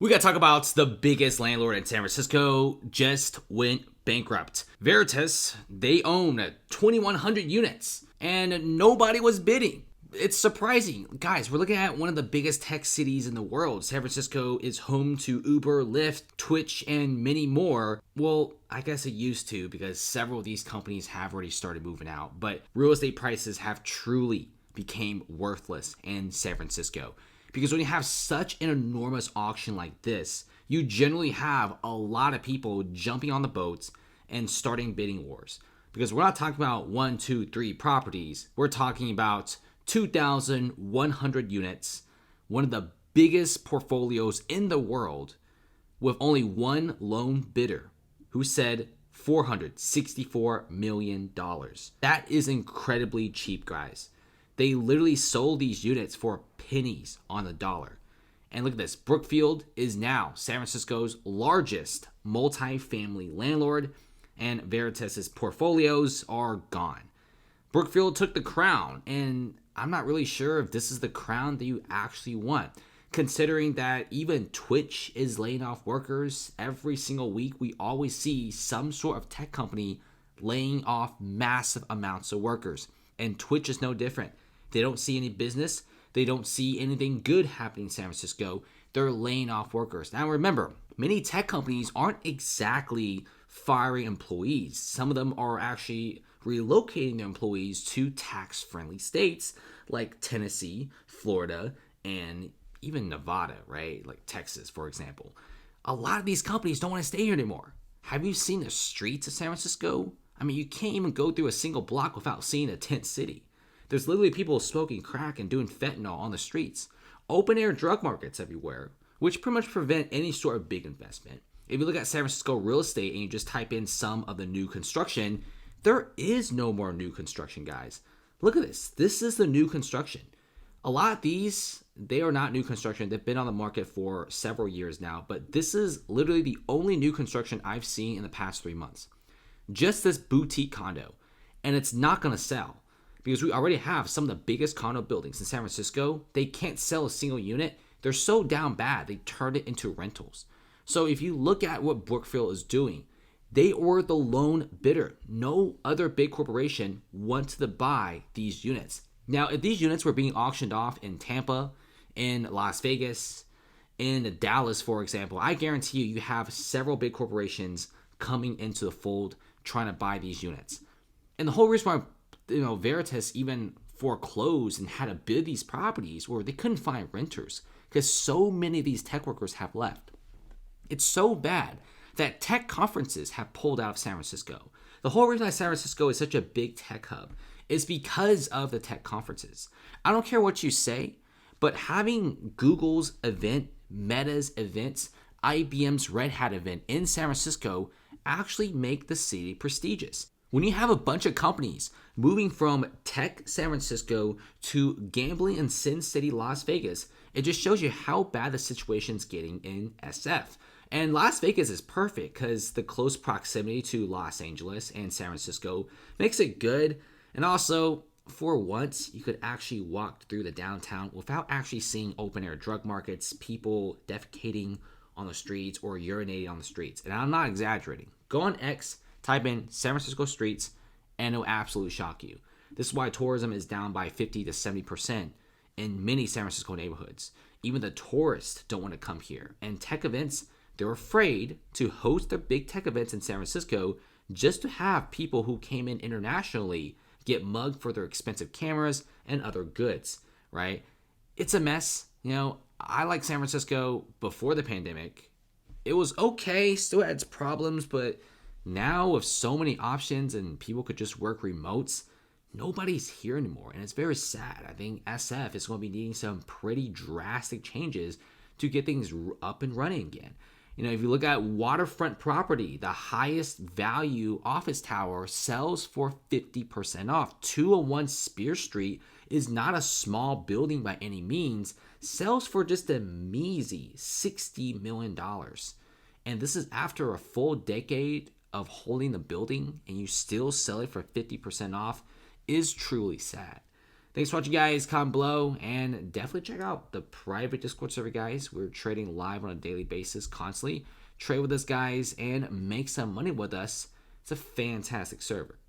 We gotta talk about the biggest landlord in San Francisco just went bankrupt. Veritas, they own 2,100 units and nobody was bidding. It's surprising. Guys, we're looking at one of the biggest tech cities in the world. San Francisco is home to Uber, Lyft, Twitch, and many more. Well, I guess it used to because several of these companies have already started moving out. But real estate prices have truly became worthless in San Francisco. Because when you have such an enormous auction like this, you generally have a lot of people jumping on the boats and starting bidding wars. Because we're not talking about 1, 2, 3 properties. We're talking about 2,100 units, one of the biggest portfolios in the world, with only one lone bidder who said $464 million. That is incredibly cheap, guys. They literally sold these units for pennies on the dollar. And look at this. Brookfield is now San Francisco's largest multifamily landlord, and Veritas's portfolios are gone. Brookfield took the crown, and I'm not really sure if this is the crown that you actually want, considering that even Twitch is laying off workers. Every single week, we always see some sort of tech company laying off massive amounts of workers. And Twitch is no different. They don't see any business. They don't see anything good happening in San Francisco. They're laying off workers. Now remember, many tech companies aren't exactly firing employees. Some of them are actually relocating their employees to tax-friendly states like Tennessee, Florida, and even Nevada, right? Like Texas, for example. A lot of these companies don't want to stay here anymore. Have you seen the streets of San Francisco? I mean, you can't even go through a single block without seeing a tent city. There's literally people smoking crack and doing fentanyl on the streets. Open air drug markets everywhere, which pretty much prevent any sort of big investment. If you look at San Francisco real estate and you just type in some of the new construction, there is no more new construction, guys. Look at this. This is the new construction. A lot of these, they are not new construction. They've been on the market for several years now, but this is literally the only new construction I've seen in the past 3 months. Just this boutique condo, and it's not going to sell. Because we already have some of the biggest condo buildings in San Francisco. They can't sell a single unit. They're so down bad, they turned it into rentals. So if you look at what Brookfield is doing, they were the lone bidder. No other big corporation wanted to buy these units. Now, if these units were being auctioned off in Tampa, in Las Vegas, in Dallas, for example, I guarantee you have several big corporations coming into the fold trying to buy these units. And the whole reason why Veritas even foreclosed and had to bid these properties where they couldn't find renters because so many of these tech workers have left. It's so bad that tech conferences have pulled out of San Francisco. The whole reason why San Francisco is such a big tech hub is because of the tech conferences. I don't care what you say, but having Google's event, Meta's events, IBM's Red Hat event in San Francisco actually make the city prestigious. When you have a bunch of companies moving from tech San Francisco to gambling in Sin City, Las Vegas, it just shows you how bad the situation's getting in SF. And Las Vegas is perfect because the close proximity to Los Angeles and San Francisco makes it good. And also, for once, you could actually walk through the downtown without actually seeing open air drug markets, people defecating on the streets or urinating on the streets. And I'm not exaggerating. Go on X, type in San Francisco streets, and it'll absolutely shock you. This is why tourism is down by 50 to 70% in many San Francisco neighborhoods. Even the tourists don't want to come here. And tech events, they're afraid to host their big tech events in San Francisco just to have people who came in internationally get mugged for their expensive cameras and other goods, right? It's a mess. I like San Francisco before the pandemic. It was okay, still had its problems, but now with so many options and people could just work remotes, nobody's here anymore. And it's very sad. I think SF is going to be needing some pretty drastic changes to get things up and running again. If you look at waterfront property, the highest value office tower sells for 50% off. 201 Spear Street is not a small building by any means, sells for just a measly $60 million. And this is after a full decade of holding the building and you still sell it for 50% off is truly sad. Thanks for watching, guys. Comment below and definitely check out the private Discord server, guys. We're trading live on a daily basis constantly. Trade with us, guys, and make some money with us. It's a fantastic server.